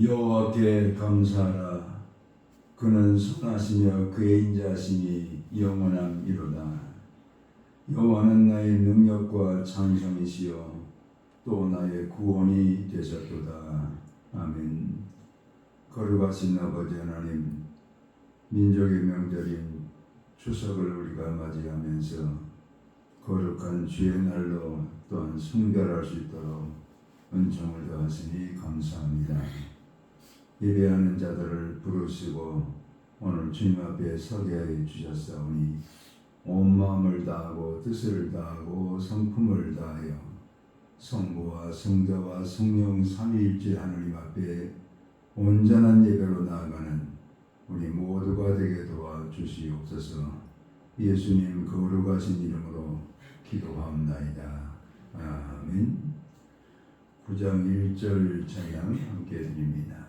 여호와께 감사하라. 그는 선하시며 그의 인자심이 영원함이로다. 여호와는 나의 능력과 찬송이시여 또 나의 구원이 되셨도다. 아멘. 거룩하신 아버지 하나님, 민족의 명절인 추석을 우리가 맞이하면서 거룩한 주의 날로 또한 순결할 수 있도록 은총을 더하시니 감사합니다. 예배하는 자들을 부르시고 오늘 주님 앞에 서게 해 주셨사오니 온 마음을 다하고 뜻을 다하고 성품을 다하여 성부와 성자와 성령 삼위일체 하나님 앞에 온전한 예배로 나아가는 우리 모두가 되게 도와주시옵소서. 예수님 거룩하신 이름으로 기도하옵나이다. 아멘. 9장 1절 찬양 함께 드립니다.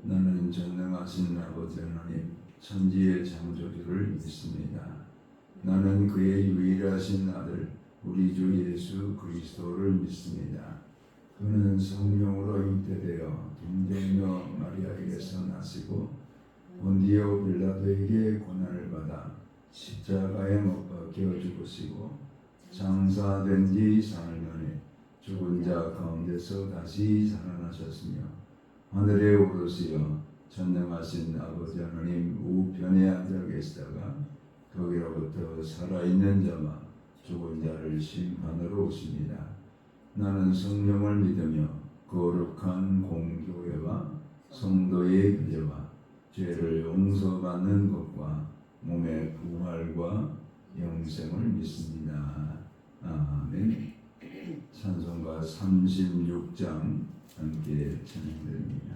나는 전능하신 아버지 하나님 천지의 창조주를 믿습니다. 나는 그의 유일하신 아들 우리 주 예수 그리스도를 믿습니다. 그는 성령으로 잉태되어 동정녀 마리아에게서 나시고 본디오 빌라도에게 고난을 받아 십자가에 못 박혀 죽으시고 장사된 뒤 사흘 만에 죽은 자 가운데서 다시 살아나셨으며 하늘에 오르시어 전능하신 아버지 하나님 우편에 앉아 계시다가 거기로부터 살아있는 자와 죽은 자를 심판하러 오십니다. 나는 성령을 믿으며 거룩한 공교회와 성도의 교제와 죄를 용서받는 것과 몸의 부활과 영생을 믿습니다. 아멘. 찬송가 36장 함께 찬양드립니다.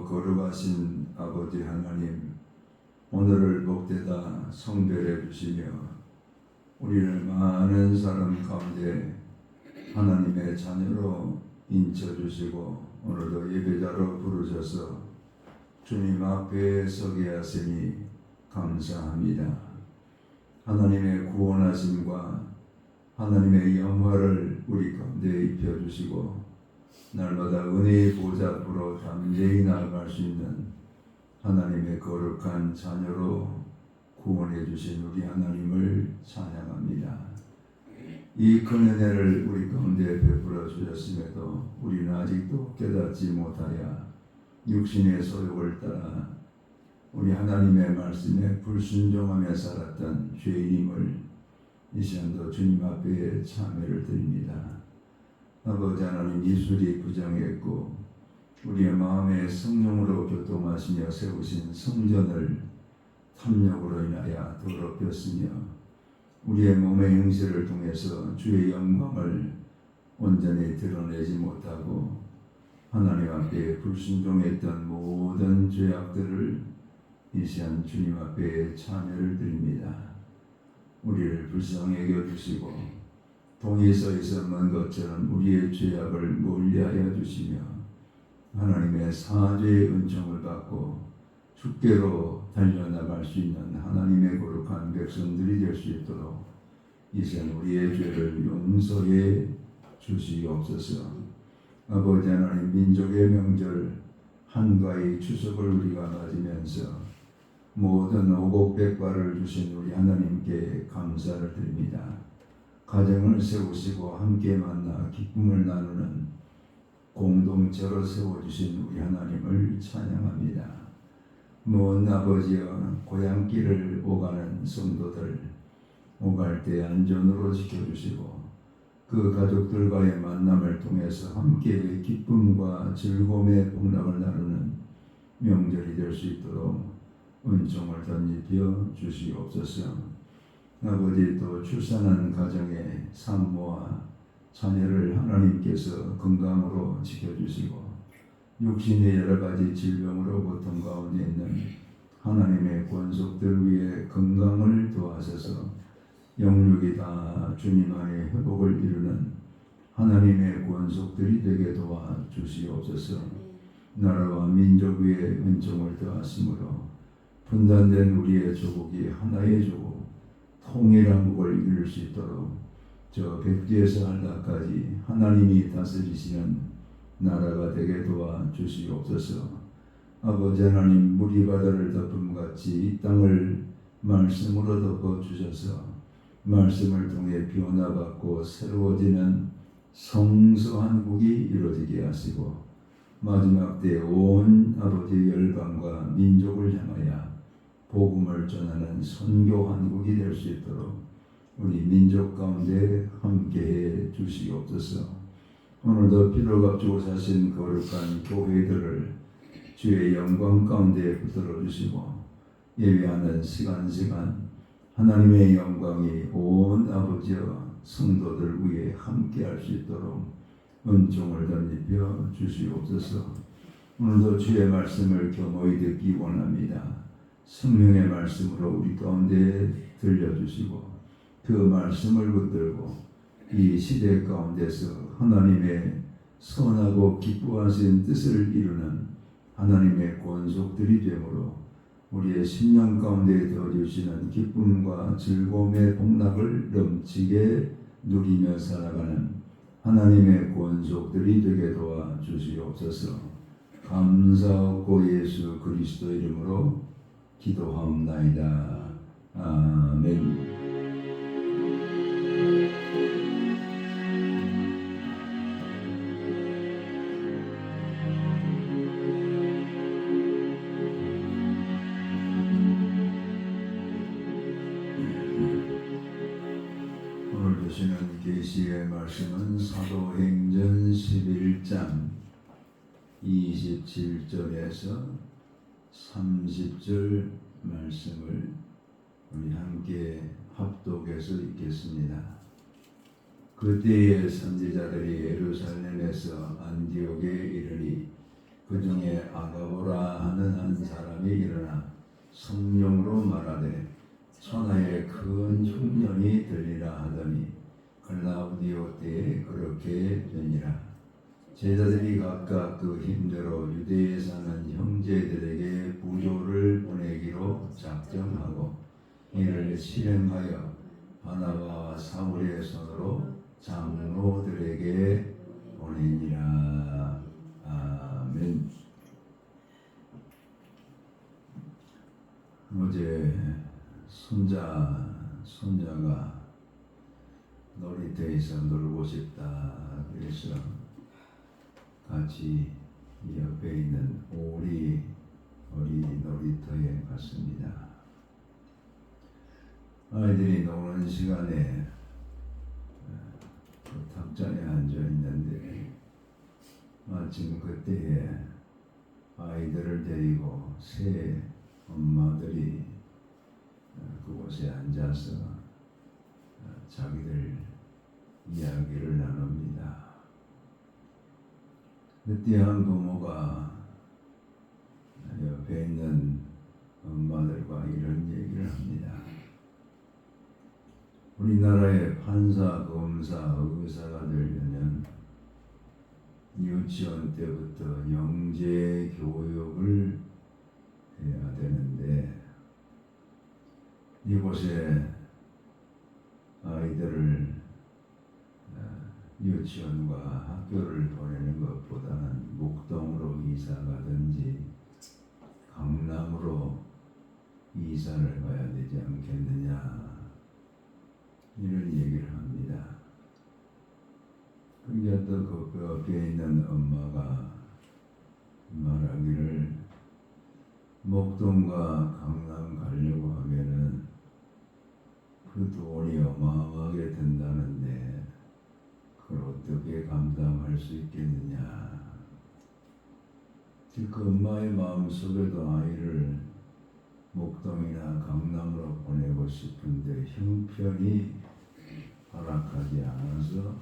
거룩하신 아버지 하나님, 오늘을 복되다 성별해 주시며 우리를 많은 사람 가운데 하나님의 자녀로 인쳐주시고 오늘도 예배자로 부르셔서 주님 앞에 서게 하시니 감사합니다. 하나님의 구원하심과 하나님의 영화를 우리 가운데 입혀주시고 날마다 은혜의 보좌 앞으로 담대히 나아갈 수 있는 하나님의 거룩한 자녀로 구원해 주신 우리 하나님을 찬양합니다. 이 큰 은혜를 우리 가운데 베풀어 주셨음에도 우리는 아직도 깨닫지 못하여 육신의 소욕을 따라 우리 하나님의 말씀에 불순종하며 살았던 죄인임을 이 시간도 주님 앞에 참회를 드립니다. 아버지 하나님, 이술이 부정했고 우리의 마음에 성령으로 교통하시며 세우신 성전을 탐욕으로 인하여 더럽혔으며 우리의 몸의 행실을 통해서 주의 영광을 온전히 드러내지 못하고 하나님 앞에 불순종했던 모든 죄악들을 이 시간 주님 앞에 참회를 드립니다. 우리를 불쌍히 여겨주시고 동이 서 있었는 것처럼 우리의 죄악을 멀리하여 주시며 하나님의 사죄의 은총을 받고 주께로 달려나갈 수 있는 하나님의 거룩한 백성들이 될 수 있도록 이 시간 우리의 죄를 용서해 주시옵소서. 아버지 하나님, 민족의 명절 한가위 추석을 우리가 맞으면서 모든 오곡백과를 주신 우리 하나님께 감사를 드립니다. 가정을 세우시고 함께 만나 기쁨을 나누는 공동체로 세워주신 우리 하나님을 찬양합니다. 먼 아버지여, 고향길을 오가는 성도들 오갈 때 안전으로 지켜주시고 그 가족들과의 만남을 통해서 함께 기쁨과 즐거움의 복락을 나누는 명절이 될 수 있도록 은총을 덧입혀 주시옵소서. 아버지, 또 출산한 가정의 산모와 자녀를 하나님께서 건강으로 지켜주시고 육신의 여러 가지 질병으로 고통 가운데 있는 하나님의 권속들 위해 건강을 도하셔서 영육이 다 주님 안에 회복을 이루는 하나님의 권속들이 되게 도와주시옵소서. 나라와 민족 위에 은총을 더하심으로 분단된 우리의 조국이 하나의 조국, 통일한국을 이룰 수 있도록 저 백지에서 한라까지 하나님이 다스리시는 나라가 되게 도와주시옵소서. 아버지 하나님, 물이 바다를 덮음같이 이 땅을 말씀으로 덮어주셔서 말씀을 통해 변화받고 새로워지는 성서한 국이 이루어지게 하시고 마지막 때 온 아버지 열방과 민족을 향하여 복음을 전하는 선교한 국이 될 수 있도록 우리 민족 가운데 함께해 주시옵소서. 오늘도 피를 값주고 사신 거룩한 교회들을 주의 영광 가운데 붙들어 주시고 예배하는 시간 하나님의 영광이 온 아버지와 성도들 위에 함께할 수 있도록 은총을 덧입혀 주시옵소서. 오늘도 주의 말씀을 겸허히 듣기 원합니다. 성령의 말씀으로 우리 가운데 들려주시고 그 말씀을 붙들고 이 시대 가운데서 하나님의 선하고 기뻐하신 뜻을 이루는 하나님의 권속들이 되므로 우리의 심령 가운데 더주시는 기쁨과 즐거움의 복락을 넘치게 누리며 살아가는 하나님의 권속들이 되게 도와주시옵소서. 감사하고 예수 그리스도 이름으로 기도하옵나이다. 아멘. 오늘 보시는 계시의 말씀은 사도행전 11장 27절에서 30절 말씀을 우리 함께 합독해서 읽겠습니다. 그때의 선지자들이 예루살렘에서 성령으로 말하되 천하에 큰 흉년이 들리라 하더니 클라우디오 때에 그렇게 되니라. 제자들이 각각 그 힘대로 유대에 사는 형제들에게 부조를 보내기로 작정하고 이를 실행하여 바나바와 사울의 손으로 장로들에게 보내니라. 아멘. 어제 손자가 놀이터에서 놀고 싶다 그래서 같이 옆에 있는 오리 놀이터에 갔습니다. 아이들이 노는 시간에 그 탁자에 앉아 있는데 마침 그때에 아이들을 데리고 새 엄마들이 그곳에 앉아서 자기들 이야기를 나눕니다. 그때 한 부모가 옆에 있는 엄마들과 이런 얘기를 합니다. 우리나라의 판사, 검사, 의사가 되려면 유치원 때부터 영재 교육을 해야 되는데 이곳에 아이들을 유치원과 학교를 보내는 것보다는 목동으로 이사 가든지 강남으로 이사를 가야 되지 않겠느냐 이런 얘기를 합니다. 그러니까 또 그 옆에 있는 엄마가 말하기를 목동과 강남 가려고 하면은 그 돈이 어마어마하게 든다는데 그걸 어떻게 감당할 수 있겠느냐. 즉 그 엄마의 마음속에도 아이를 목동이나 강남으로 보내고 싶은데 형편이 허락하지 않아서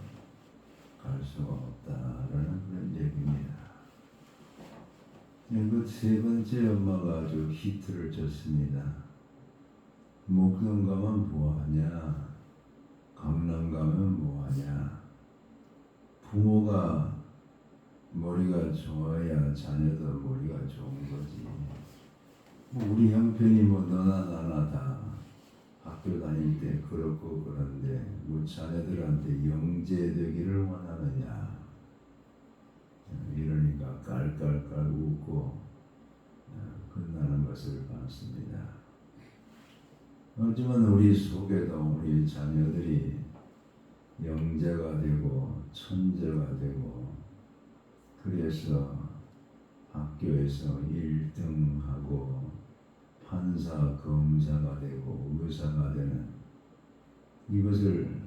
갈 수가 없다라는 그런 얘기입니다. 그 세 번째 엄마가 아주 히트를 쳤습니다. 목동 가면 뭐하냐, 강남 가면 뭐하냐. 부모가 머리가 좋아야 자녀도 머리가 좋은 거지. 우리 형편이 너나 나나 다 학교 다닐 때 그렇고 그런데 자녀들한테 영재되기를 원하느냐. 이러니까 깔깔깔 웃고 끝나는 것을 봤습니다. 하지만 우리 속에도 우리 자녀들이 영재가 되고 천재가 되고 그래서 학교에서 1등하고 판사, 검사가 되고 의사가 되는 이것을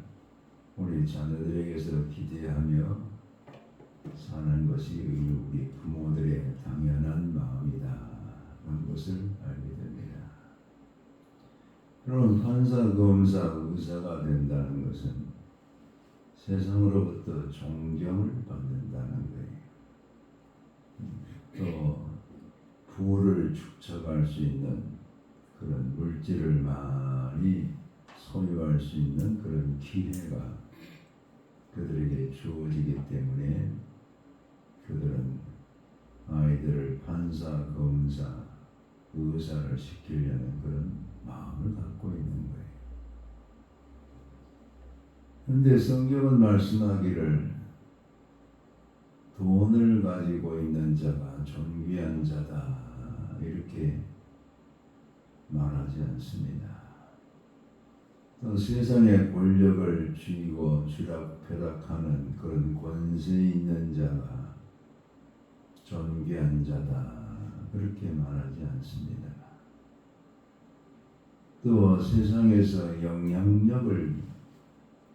우리 자녀들에게서 기대하며 사는 것이 우리 부모들의 당연한 마음이다 하는 것을 알게 됩니다. 그럼 판사, 검사, 의사가 된다는 것은 세상으로부터 존경을 받는다는 거예요. 또 부를 축적할 수 있는 그런 물질을 많이 소유할 수 있는 그런 기회가 그들에게 주어지기 때문에 그들은 아이들을 판사, 검사, 의사를 시키려는 그런 마음을 갖고 있는 거예요. 그런데 성경은 말씀하기를 돈을 가지고 있는 자가 존귀한 자다 이렇게 말하지 않습니다. 또 세상의 권력을 쥐고 쥐락펴락하는 그런 권세 있는 자가 존귀한 자다 그렇게 말하지 않습니다. 또 세상에서 영향력을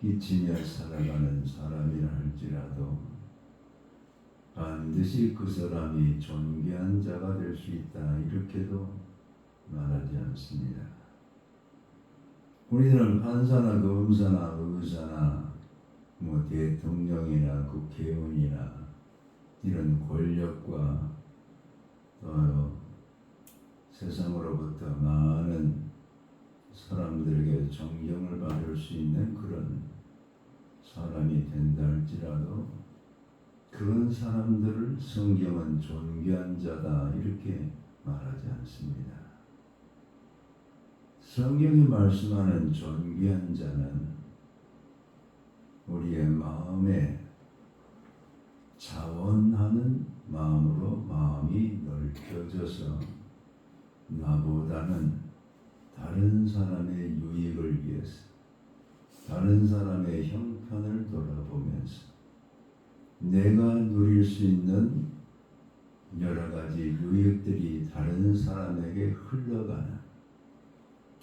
끼치며 살아가는 사람이라 할지라도 반드시 그 사람이 존귀한 자가 될 수 있다 이렇게도 말하지 않습니다. 우리는 판사나 검사나 의사나 대통령이나 국회의원이나 이런 권력과 또 세상으로부터 많은 사람들에게 존경을 받을 수 있는 그런 사람이 된다 할지라도 그런 사람들을 성경은 존귀한 자다 이렇게 말하지 않습니다. 성경이 말씀하는 존귀한 자는 우리의 마음에 자원하는 마음으로 마음이 넓혀져서 나보다는 다른 사람의 유익을 위해서 다른 사람의 형편을 돌아보면서 내가 누릴 수 있는 여러 가지 유익들이 다른 사람에게 흘러가는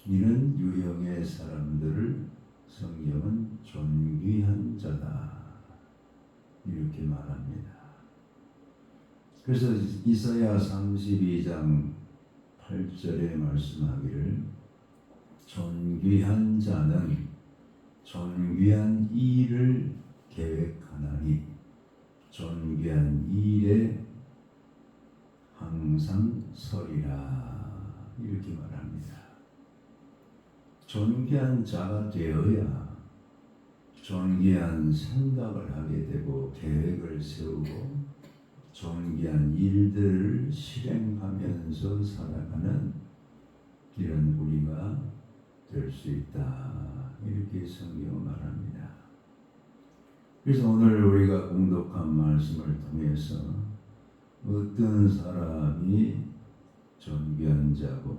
이런 유형의 사람들을 성경은 존귀한 자다 이렇게 말합니다. 그래서 이사야 32장 8절에 말씀하기를 존귀한 자는 존귀한 일을 계획하나니 존귀한 일에 항상 서리라 이렇게 말합니다. 존귀한 자가 되어야 존귀한 생각을 하게 되고 계획을 세우고 존귀한 일들을 실행하면서 살아가는 이런 우리가 될 수 있다 이렇게 성경은 말합니다. 그래서 오늘 우리가 공독한 말씀을 통해서 어떤 사람이 존귀한 자고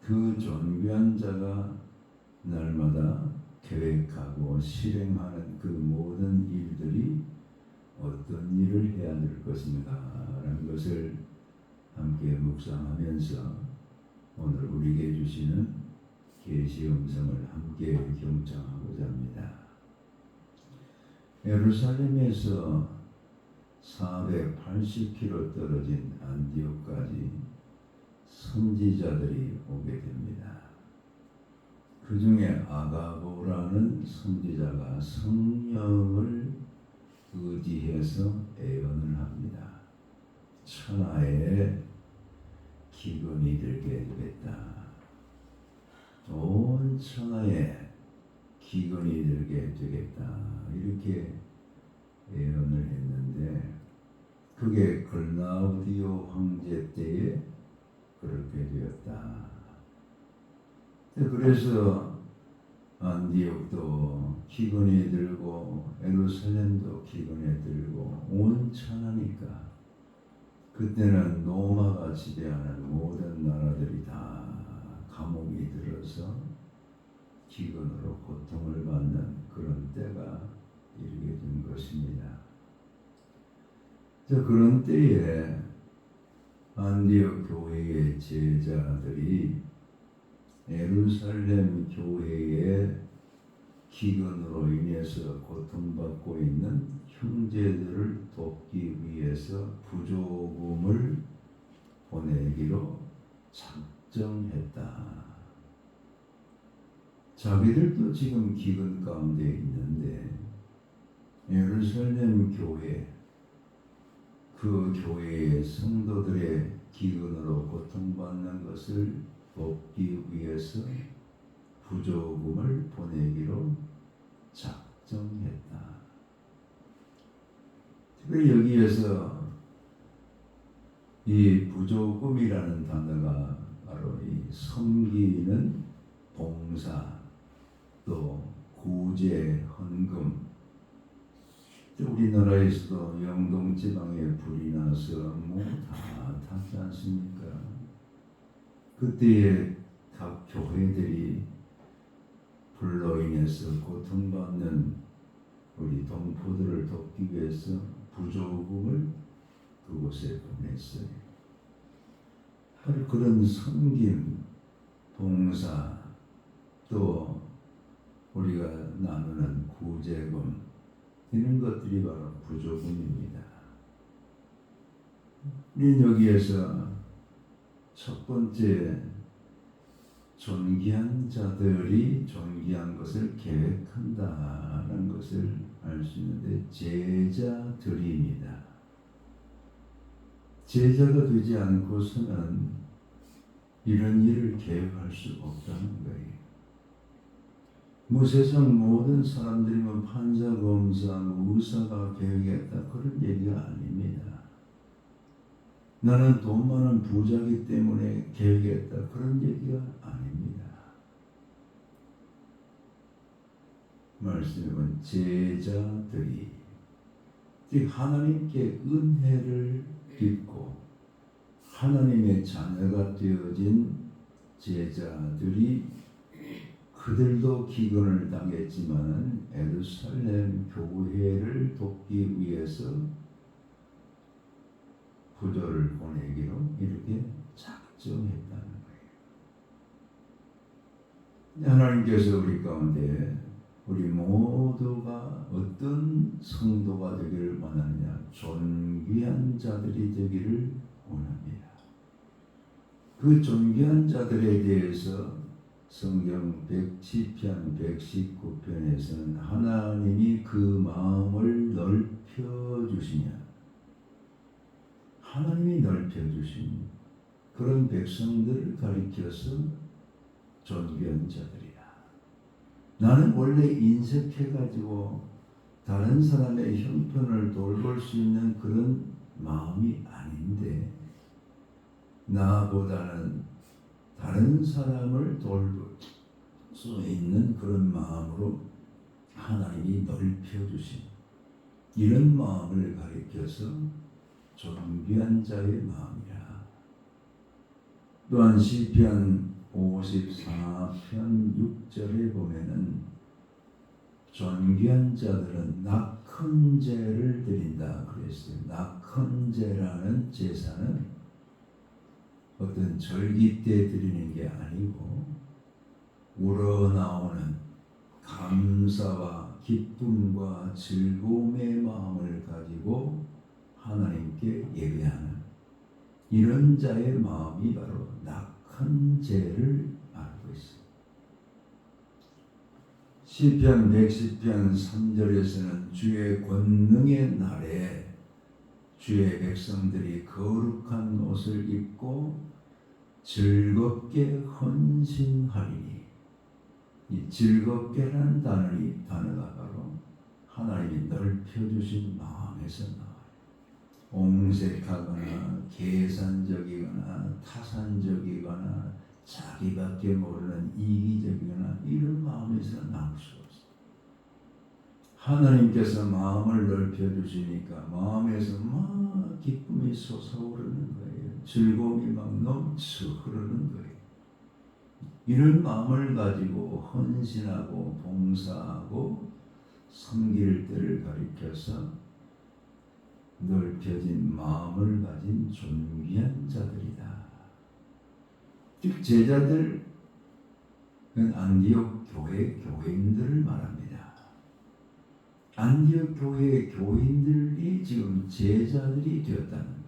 그 존귀한 자가 날마다 계획하고 실행하는 그 모든 일들이 어떤 일을 해야 될 것인가 라는 것을 함께 묵상하면서 오늘 우리에게 주시는 계시 음성을 함께 경청하고자 합니다. 예루살렘에서 480km 떨어진 안디옥까지 선지자들이 오게 됩니다. 그 중에 아가보라는 선지자가 성령을 의지해서 예언을 합니다. 천하에 기근이 들게 되겠다. 온 천하에 기근이 들게 되겠다. 이렇게 예언을 했는데 그게 글라우디오 황제 때에 그렇게 되었다. 그래서 안디옥도 기근이 들고 예루살렘도 기근이 들고 온 천하니까 그때는 로마가 지배하는 모든 나라들이 다 감옥이 들어서 기근으로 고통을 받는 그런 때가 이르게 된 것입니다. 그런 때에 안디옥 교회의 제자들이 예루살렘 교회의 기근으로 인해서 고통받고 있는 형제들을 돕기 위해서 부조금을 보내기로 작정했다. 자기들도 지금 기근 가운데 있는데 예루살렘 교회 그 교회의 성도들의 기근으로 고통받는 것을 돕기 위해서 부조금을 보내기로 작정했다. 특별히 여기에서 이 부조금이라는 단어가 바로 이 섬기는 봉사 또 구제 헌금 우리나라에서도 영동 지방에 불이 나서 다 탔지 않습니까? 그때에 각 교회들이 불로 인해서 고통받는 우리 동포들을 돕기 위해서 부조금을 그곳에 보냈어요. 바로 그런 섬김, 봉사, 또 우리가 나누는 구제금 이런 것들이 바로 부조금입니다. 우리는 여기에서 첫 번째 존귀한 자들이 존귀한 것을 계획한다는 것을 알 수 있는데 제자들입니다. 제자가 되지 않고서는 이런 일을 계획할 수 없다는 거예요. 뭐 세상 모든 사람들이 뭐 판사, 검사, 뭐 의사가 계획했다 그런 얘기가 아닙니다. 나는 돈 많은 부자기 때문에 계획했다 그런 얘기가 아닙니다. 말씀은 제자들이 하나님께 은혜를 입고 하나님의 자녀가 되어진 제자들이 그들도 기근을 당했지만 예루살렘 교회를 돕기 위해서 부조를 보내기로 이렇게 작정했다는 거예요. 하나님께서 우리 가운데 우리 모두가 어떤 성도가 되기를 원하느냐? 존귀한 자들이 되기를 원합니다. 그 존귀한 자들에 대해서 성경 110편, 119편에서는 하나님이 그 마음을 넓혀주시냐, 하나님이 넓혀주신 그런 백성들을 가리켜서 존귀한 자들이다. 나는 원래 인색해가지고 다른 사람의 형편을 돌볼 수 있는 그런 마음이 아닌데 나보다는 다른 사람을 돌볼 수 있는 그런 마음으로 하나님이 넓혀주신 이런 마음을 가리켜서 존귀한 자의 마음이라. 또한 시편 54편 6절에 보면은 존귀한 자들은 낙헌제를 드린다 그랬어요. 낙헌제라는 제사는 어떤 절기 때 드리는 게 아니고 우러나오는 감사와 기쁨과 즐거움의 마음을 가지고 하나님께 예배하는 이런 자의 마음이 바로 낙헌제를 말하고 있습니다. 시편 110편 3절에서는 주의 권능의 날에 주의 백성들이 거룩한 옷을 입고 즐겁게 헌신하리니, 이 즐겁게라는 단어가 바로 하나님이 넓혀주신 마음에서 나와요. 옹색하거나 계산적이거나 타산적이거나 자기밖에 모르는 이기적이거나 이런 마음에서 나올 수 없어요. 하나님께서 마음을 넓혀주시니까 마음에서 막 기쁨이 솟아오르는 거예요. 즐거움이 막 넘쳐 흐르는 거예요. 이런 마음을 가지고 헌신하고 봉사하고 섬길 때를 가리켜서 넓혀진 마음을 가진 존귀한 자들이다. 즉 제자들은 안디옥 교회 교인들을 말합니다. 안디옥 교회의 교인들이 지금 제자들이 되었다는 거예요.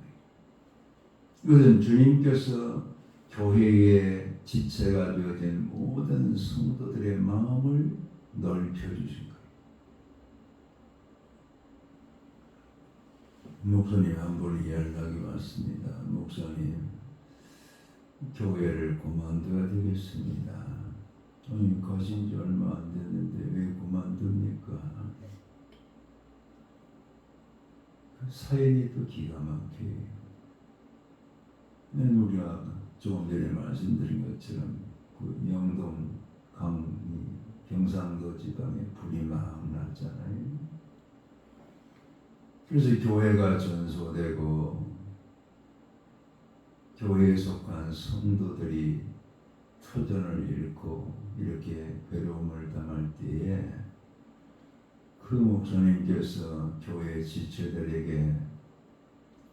이것은 주님께서 교회의 지체가 되어진 모든 성도들의 마음을 넓혀주신 거예요. 목사님 한 분이 연락이 왔습니다. 목사님, 교회를 그만둬야 되겠습니다. 아니, 가신 지 얼마 안 됐는데 왜 그만둡니까? 그 사연이 또 기가 막혀요. 우리가 조금 전에 말씀드린 것처럼 그 영동 강이 경상도 지방에 불이 막 났잖아요. 그래서 교회가 전소되고 교회에 속한 성도들이 터전을 잃고 이렇게 괴로움을 당할 때에 그 목사님께서 교회 지체들에게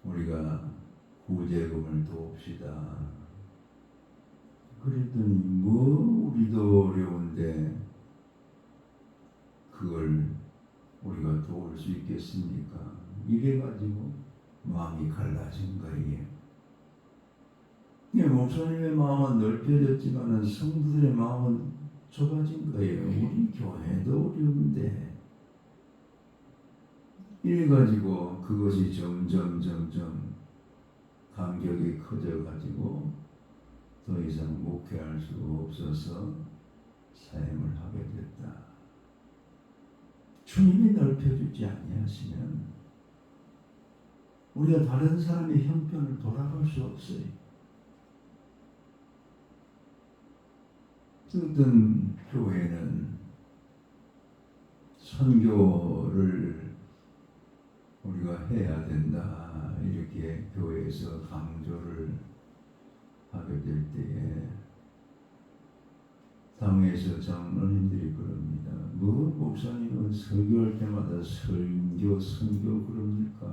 우리가 구제금을 도웁시다. 그랬더니 뭐 우리도 어려운데 그걸 우리가 도울 수 있겠습니까? 이래가지고 마음이 갈라진 거예요. 목사님의 마음은 넓혀졌지만 성도들의 마음은 좁아진 거예요. 우리 교회도 어려운데. 이래가지고 그것이 점점 간격이 커져가지고 더 이상 목회할 수 없어서 사임을 하게 됐다. 주님이 넓혀주지 아니하시면 우리가 다른 사람의 형편을 돌아갈 수 없어요. 어떤 교회는 선교를 우리가 해야 된다 이렇게 교회에서 강조를 하게 될 때에 당에서 장로님들이 그럽니다. 뭐 목사님은 설교할 때마다 선교 그럽니까?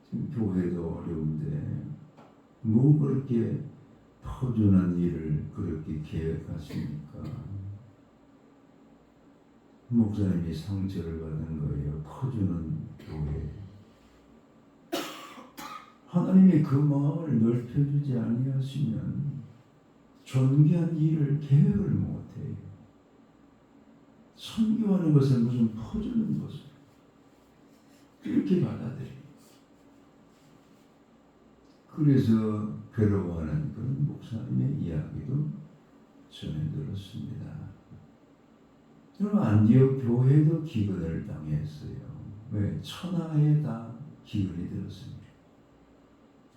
지금 교회도 어려운데 뭐 그렇게 퍼주는 일을 그렇게 계획하십니까? 목사님이 상처를 받은 거예요. 퍼주는 교회. 하나님이 그 마음을 넓혀주지 아니하시면 존귀한 일을 계획을 못해요. 선교하는 것은 무슨 퍼주는 것을 그렇게 받아들여요. 그래서 괴로워하는 그런 목사님의 이야기도 전해 들었습니다. 그럼 안디옥 교회도 기근을 당했어요. 왜? 천하에 다 기근이 들었습니다.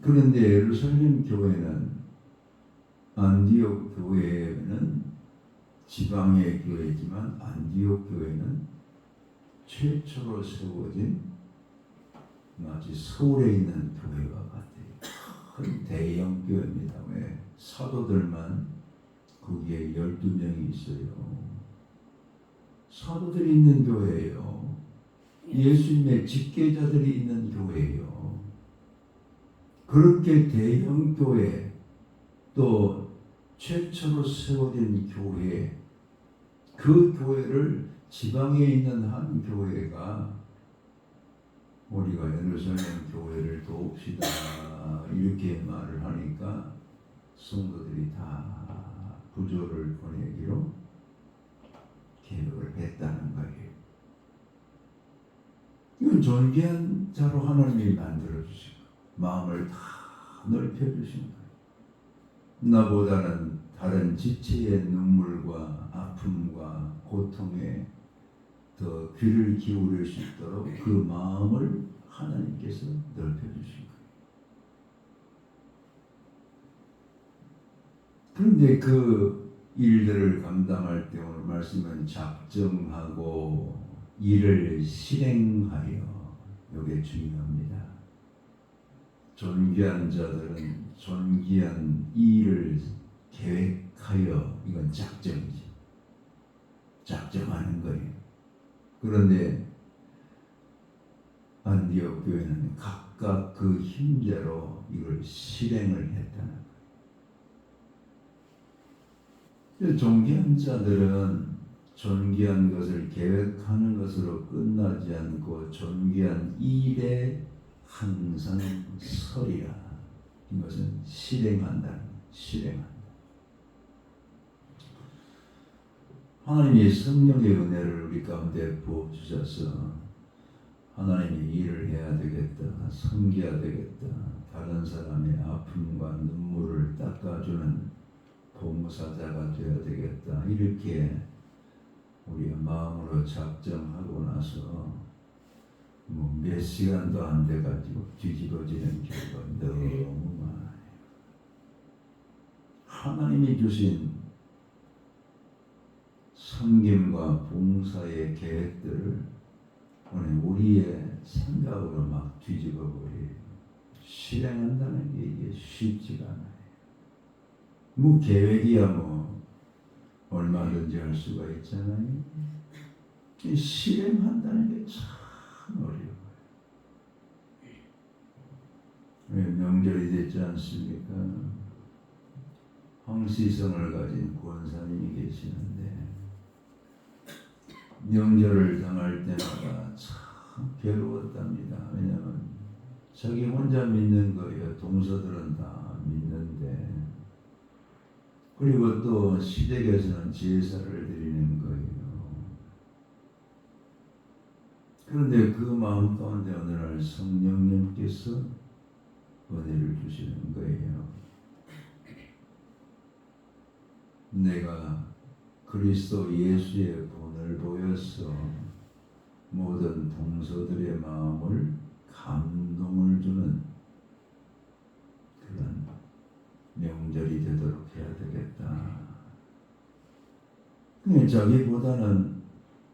그런데 예루살렘 교회는 안디옥 교회는 지방의 교회지만 안디옥 교회는 최초로 세워진 마치 서울에 있는 교회와 같아요. 큰 대형 교회입니다. 왜? 사도들만 거기에 12명이 있어요. 사도들이 있는 교회예요. 예수님의 직계자들이 있는 교회예요. 그렇게 대형 교회 또 최초로 세워진 교회 그 교회를 지방에 있는 한 교회가 우리가 예루살렘 교회를 돕시다 이렇게 말을 하니까 성도들이 다 부조를 보내기로 계획을 했다는 거예요. 이건 존귀한 자로 하나님이 만들어주시고 마음을 다 넓혀주신 거예요. 나보다는 다른 지체의 눈물과 아픔과 고통에 더 귀를 기울일 수 있도록 그 마음을 하나님께서 넓혀주신 거예요. 그런데 그 일들을 감당할 때 오늘 말씀은 작정하고 일을 실행하여 이게 중요합니다. 존귀한 자들은 존귀한 일을 계획하여 이건 작정이죠. 작정하는 거예요. 그런데 안디옥 교회는 각각 그 힘대로 이걸 실행을 했다는 거예요. 존귀한 자들은 존귀한 것을 계획하는 것으로 끝나지 않고 존귀한 일에 항상 서리라. 이것은 실행한다는 거예요. 실행한다. 하나님이 성령의 은혜를 우리 가운데 부어주셔서 하나님이 일을 해야 되겠다, 섬겨야 되겠다, 다른 사람의 아픔과 눈물을 닦아주는 봉사자가 되어야 되겠다 이렇게 우리가 마음으로 작정하고 나서 몇 시간도 안 돼가지고 뒤집어지는 경우가 너무 많아요. 하나님이 주신 섬김과 봉사의 계획들을 오늘 우리의 생각으로 막 뒤집어버려요. 실행한다는 게 이게 쉽지가 않아요. 뭐 계획이야 뭐 얼마든지 할 수가 있잖아요. 실행한다는 게 참 어려워요. 명절이 됐지 않습니까? 황시성을 가진 권사님이 계시는데 명절을 당할 때마다 참 괴로웠답니다. 왜냐하면 자기 혼자 믿는 거예요. 동서들은 다 믿는데. 그리고 또 시댁에서는 제사를 드리는 거예요. 그런데 그 마음 가운데 어느 날 성령님께서 은혜를 주시는 거예요. 내가 그리스도 예수의 본을 보여서 모든 동서들의 마음을 감동을 주는 그런 명절이 되도록 해야 되겠다. 자기보다는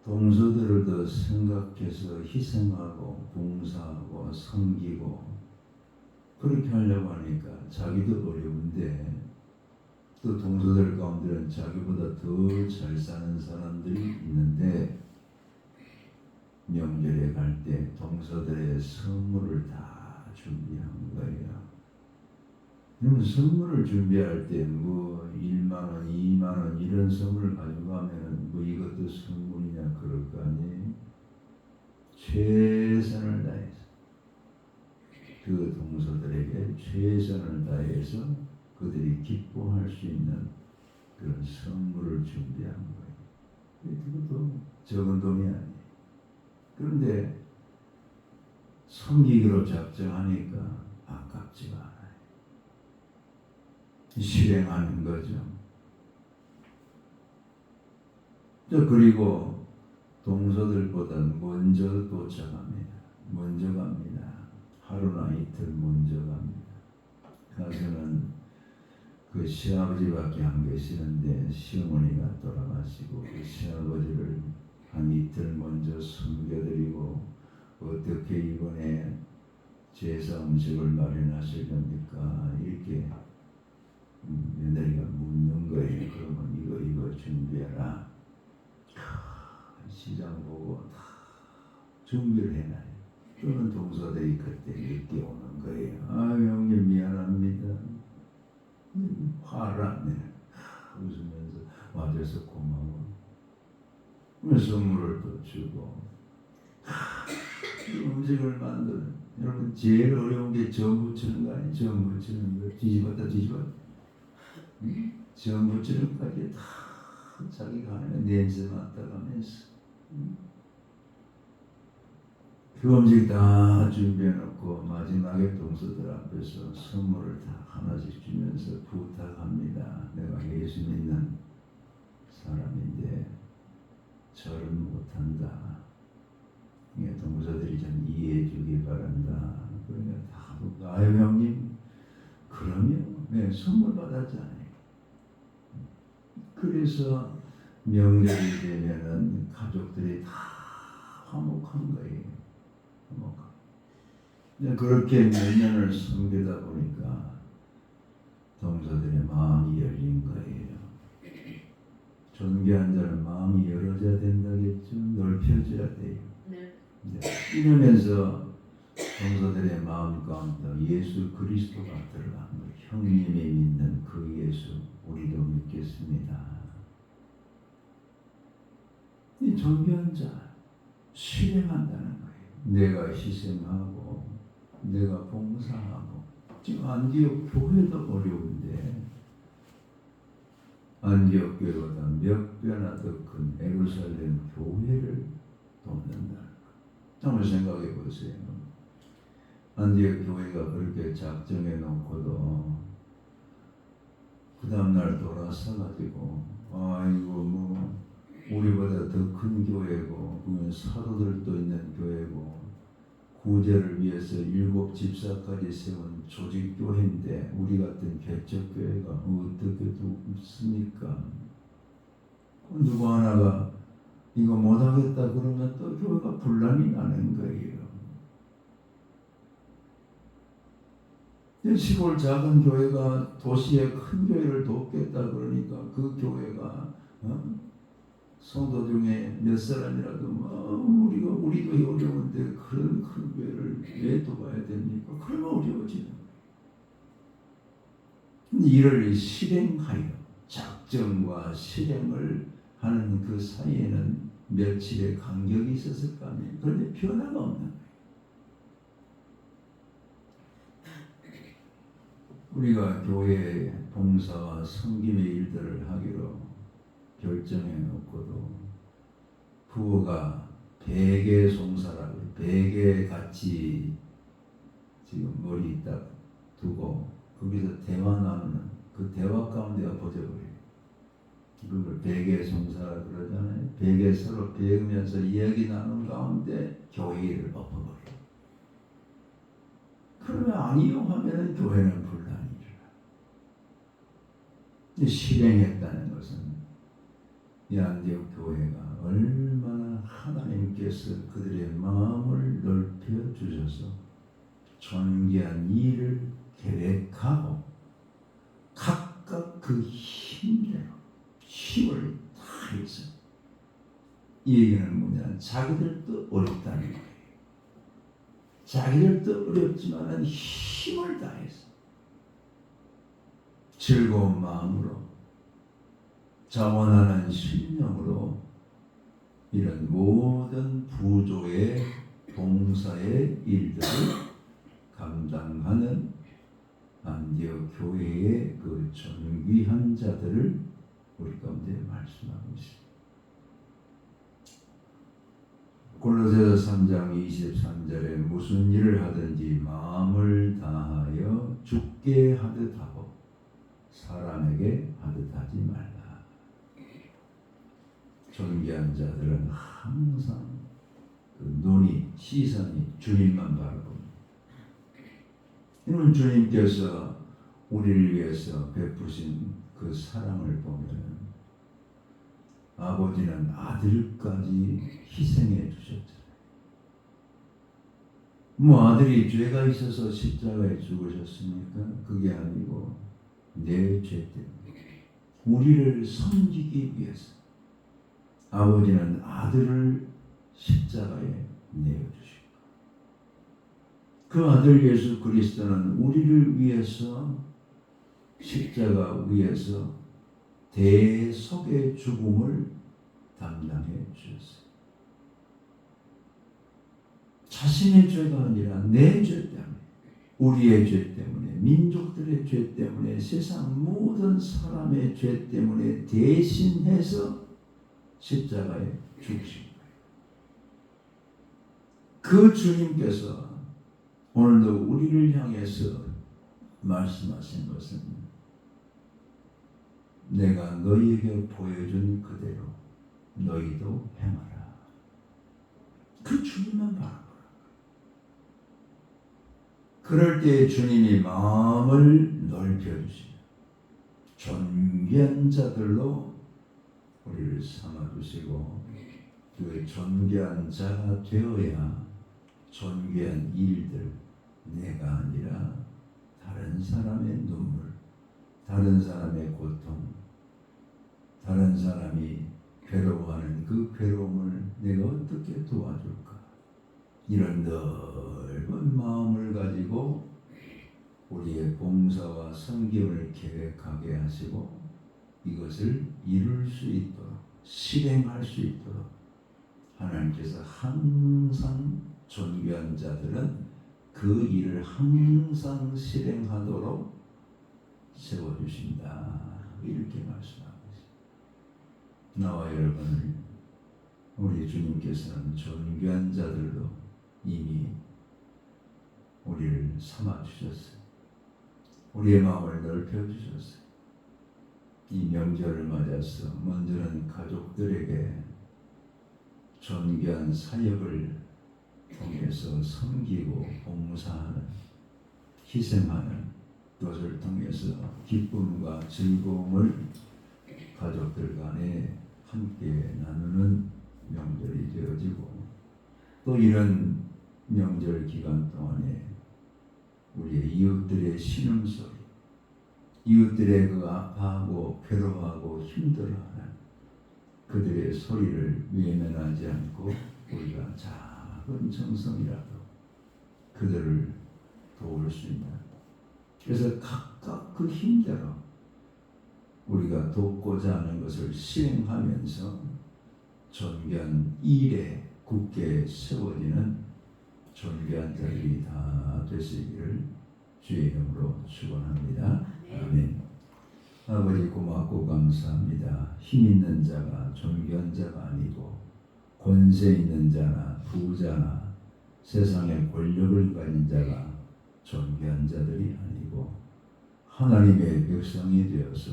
동서들을 더 생각해서 희생하고 봉사하고 섬기고 그렇게 하려고 하니까 자기도 어려운데 또 동서들 가운데는 자기보다 더 잘 사는 사람들이 있는데 명절에 갈 때 동서들의 선물을 다 준비한 거예요. 그러면 선물을 준비할 때 뭐 1만 원, 2만 원 이런 선물을 가지고 가면 뭐 이것도 선물이냐 그럴 거 아니에요. 최선을 다해서 그 동서들에게 최선을 다해서 그들이 기뻐할 수 있는 그런 선물을 준비한 거예요. 그것도 적은 돈이 아니에요. 그런데 섬기기로 작정하니까 아깝지가 않아요. 실행하는 거죠. 그리고 동서들보다 먼저 도착합니다. 먼저 갑니다. 하루나 이틀 먼저 갑니다. 가서는 그 시아버지밖에 안 계시는데 시어머니가 돌아가시고 그 시아버지를 한 이틀 먼저 섬겨드리고 어떻게 이번에 제사 음식을 마련하실 겁니까? 이렇게 며느리가 묻는 거예요. 그러면 이거 준비해라. 시장 보고 다 준비를 해놔요. 그러면 동서들이 그때 늦게 오는 거예요. 아 형님 미안합니다. 화를 안 내요. 웃으면서 와줘서 고마워. 선물을 또 주고 음식을 만드는 여러분 제일 어려운 게 전 부치는 거 아니에요? 전 부치는 거 뒤집었다 전 부치는 거까지 다 자기가 하는 냄새 맡아가면서 그 음식 다 준비해놓고 마지막에 동서들 앞에서 선물을 다 하나씩 주면서 부탁합니다. 내가 예수 믿는 사람인데 절은 못한다. 동서들이 좀 이해해 주기 바란다. 그러니까 다 아유 형님 그러면 네, 선물 받았잖아요. 그래서 명절이 되면은 가족들이 다 화목한 거예요. 그렇게 몇 년을 섬기다 보니까 동서들의 마음이 열린 거예요. 존귀한 자는 마음이 열어져야 된다겠죠. 넓혀져야 돼요. 네. 이러면서 동서들의 마음 가운데 예수 그리스도가 들어간 거예요. 형님이 믿는 그 예수 우리도 믿겠습니다. 이 존귀한 자 실행한다는 거예요. 내가 희생하고 내가 봉사하고 지금 안디옥 교회도 어려운데 안디옥 교회보다 몇 배나 더 큰 예루살렘 교회를 돕는다는 거예요. 한번 생각해 보세요. 안디옥 교회가 그렇게 작정해 놓고도 그 다음날 돌아서 가지고 아이고 뭐 우리보다 더 큰 교회고 사도들도 있는 교회고 구제를 위해서 7 집사까지 세운 조직교회인데 우리 같은 개척교회가 어떻게 있습니까? 누구 하나가 이거 못하겠다 그러면 또 교회가 분란이 나는 거예요. 시골 작은 교회가 도시의 큰 교회를 돕겠다 그러니까 그 교회가 성도 중에 몇 사람이라도 우리도 어려운데 그런 큰 교회를 왜 돕아야 됩니까? 그러면 어려워지는 거예요. 이를 실행하여 작정과 실행을 하는 그 사이에는 며칠의 간격이 있었을 거 아니에요. 그런데 변화가 없는 거예요. 우리가 교회 봉사와 섬김의 일들을 하기로 결정해 놓고도 부부가 베개 송사라고 베개 같이 지금 머리 딱 2고 거기서 대화 나누는 그 대화 가운데가 버져버려요. 그걸 베개성사라 그러잖아요. 베개 서로 베으면서 이야기 나눈 가운데 교회를 엎어버려. 그러면 아니요 하면은 교회는 분란이죠. 실행했다는 것은 이 안디옥 교회가 얼마나 하나님께서 그들의 마음을 넓혀 주셔서 존귀한 일을 계획하고 각각 그 힘대로 힘을 다해서, 이 얘기는 뭐냐, 자기들도 어렵다는 거예요. 자기들도 어렵지만 힘을 다해서 즐거운 마음으로 자원하는 신념으로 이런 모든 부조의 봉사의 일들을 감당하는 안디옥 교회의 그 존귀한 자들을 우리 가운데 말씀하고 있습니다. 골로새서 3장 23절에 무슨 일을 하든지 마음을 다하여 주께 하듯 하고 사람에게 하듯 하지 말라. 존귀한 자들은 항상 그 눈이, 시선이 주님만 바라봅니다. 이는 주님께서 우리를 위해서 베푸신 그 사랑을 보면 아버지는 아들까지 희생해 주셨잖아요. 뭐 아들이 죄가 있어서 십자가에 죽으셨습니까? 그게 아니고 내 죄 때문에 우리를 섬기기 위해서 아버지는 아들을 십자가에 내어주시고, 그 아들 예수 그리스도는 우리를 위해서 십자가 위에서 대속의 죽음을 담당해 주셨어요. 자신의 죄가 아니라 내 죄 때문에, 우리의 죄 때문에, 민족들의 죄 때문에, 세상 모든 사람의 죄 때문에 대신해서 십자가에 죽으신 거예요. 그 주님께서 오늘도 우리를 향해서 말씀하신 것은 내가 너희에게 보여준 그대로 너희도 행하라. 그 주님만 바라보라. 그럴 때 주님이 마음을 넓혀주시며 존귀한 자들로 우리를 삼아주시고, 그 존귀한 자가 되어야 존귀한 일들, 내가 아니라 다른 사람의 눈물, 다른 사람의 고통, 다른 사람이 괴로워하는 그 괴로움을 내가 어떻게 도와줄까, 이런 넓은 마음을 가지고 우리의 봉사와 섬김을 계획하게 하시고 이것을 이룰 수 있도록, 실행할 수 있도록 하나님께서 항상 존귀한 자들은 그 일을 항상 실행하도록 세워주신다, 이렇게 말씀하고 있습니다. 나와 여러분을 우리 주님께서는 존귀한 자들로 이미 우리를 삼아주셨어요. 우리의 마음을 넓혀주셨어요. 이 명절을 맞아서 먼저는 가족들에게 존귀한 사역을 통해서 섬기고 봉사하는, 희생하는 것을 통해서 기쁨과 즐거움을 가족들 간에 함께 나누는 명절이 되어지고, 또 이런 명절 기간 동안에 우리의 이웃들의 신음소리, 이웃들의 그 아파하고 괴로워하고 힘들어하는 그들의 소리를 외면하지 않고 우리가 작은 정성이라도 그들을 도울 수 있는, 그래서 각각 그 힘대로 우리가 돕고자 하는 것을 시행하면서 존귀한 일에 굳게 세워지는 존귀한 자들이 다 되시기를 주의 이름으로 축원합니다. 아멘. 아버지 고맙고 감사합니다. 힘 있는 자가 존귀한 자가 아니고 권세 있는 자나 부자나 세상의 권력을 가진 자가 존귀한 자들이 아니고 하나님의 백성이 되어서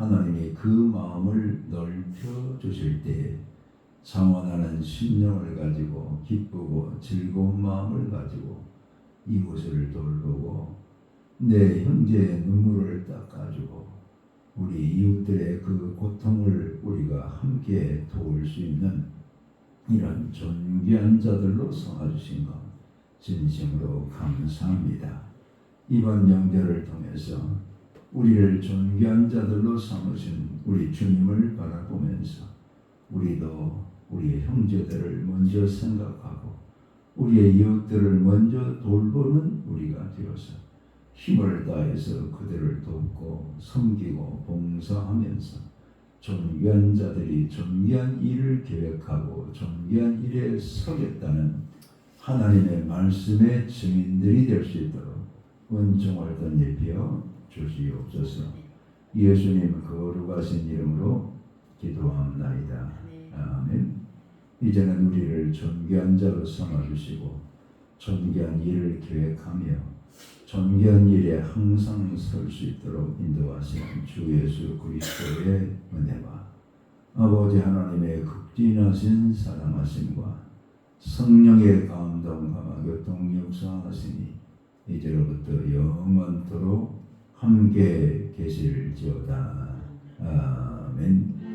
하나님이 그 마음을 넓혀 주실 때 자원하는 심령을 가지고 기쁘고 즐거운 마음을 가지고 이웃을 돌보고 내 형제의 눈물을 닦아주고 우리 이웃들의 그 고통을 우리가 함께 도울 수 있는 이런 존귀한 자들로 삼아주신 것 진심으로 감사합니다. 이번 명절을 통해서 우리를 존귀한 자들로 삼으신 우리 주님을 바라보면서 우리도 우리의 형제들을 먼저 생각하고 우리의 이웃들을 먼저 돌보는 우리가 되어서 힘을 다해서 그들을 돕고 섬기고 봉사하면서 존귀한 자들이 존귀한 일을 계획하고 존귀한 일에 서겠다는 하나님의 말씀의 증인들이 될 수 있도록 은총을 덧입혀 주시옵소서. 예수님 거룩하신 이름으로 기도합나이다. 아멘. 이제는 우리를 존귀한 자로 삼아주시고 존귀한 일을 계획하며 존귀한 일에 항상 설 수 있도록 인도하시는 주 예수 그리스도의 은혜와 아버지 하나님의 극진하신 사랑하심과 성령의 감동과 교통 역사하시니 이제로부터 영원토록 함께 계실지어다. 아멘.